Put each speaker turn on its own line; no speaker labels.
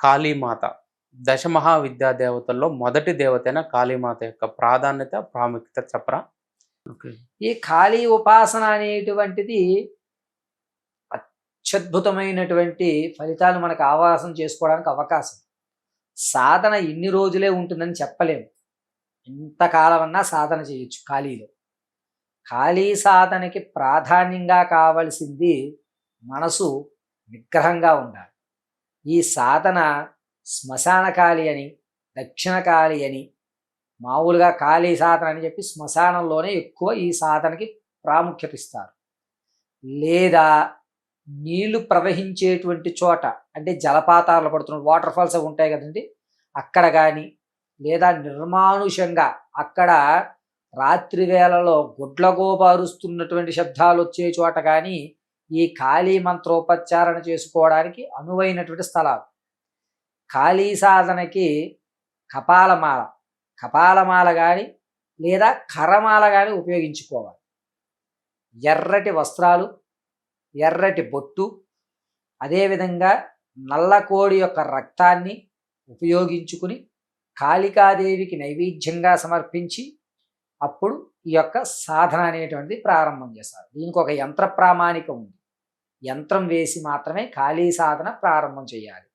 కాళీమాత దశమహావిద్యా దేవతల్లో మొదటి దేవతైన కాళీమాత యొక్క ప్రాధాన్యత, ప్రాముఖ్యత చెప్పరా? ఓకే.
ఈ కాళీ ఉపాసన అనేటువంటిది అత్యద్భుతమైనటువంటి ఫలితాలు మనకు ఆవాసం చేసుకోవడానికి అవకాశం. సాధన ఇన్ని రోజులే ఉంటుందని చెప్పలేము. ఎంతకాలం అన్నా సాధన చేయొచ్చు కాళీలో. కాళీ సాధనకి ప్రాధాన్యంగా కావలసింది మనసు నిగ్రహంగా ఉండాలి. ఈ సాధన శ్మశాన కాళీ అని, దక్షిణ కాళీ అని, మామూలుగా కాళీ సాధన అని చెప్పి శ్మశానంలోనే ఎక్కువ ఈ సాధనకి ప్రాముఖ్యత ఇస్తారు. లేదా నీళ్లు ప్రవహించేటువంటి చోట, అంటే జలపాతాలు పడుతున్న వాటర్ ఫాల్స్ అవి ఉంటాయి కదండి, అక్కడ కానీ, లేదా నిర్మానుషంగా అక్కడ రాత్రి వేళలో గుడ్లగోబ అరుస్తున్నటువంటి శబ్దాలు వచ్చే చోట కానీ ఈ కాళీ మంత్రోపచారణ చేసుకోవడానికి అనువైనటువంటి స్థలాలు. కాళీ సాధనకి కపాలమాల కపాలమాల కానీ లేదా కరమాల కానీ ఉపయోగించుకోవాలి. ఎర్రటి వస్త్రాలు, ఎర్రటి బొట్టు, అదేవిధంగా నల్ల కోడి యొక్క రక్తాన్ని ఉపయోగించుకుని కాళికాదేవికి నైవేద్యంగా సమర్పించి అప్పుడు ఈ యొక్క సాధన అనేటువంటిది ప్రారంభం చేస్తారు. దీనికి ఒక యంత్ర ప్రామాణికం ఉంది. యంత్రం వేసి మాత్రమే కాళీ సాధన ప్రారంభం చేయాలి.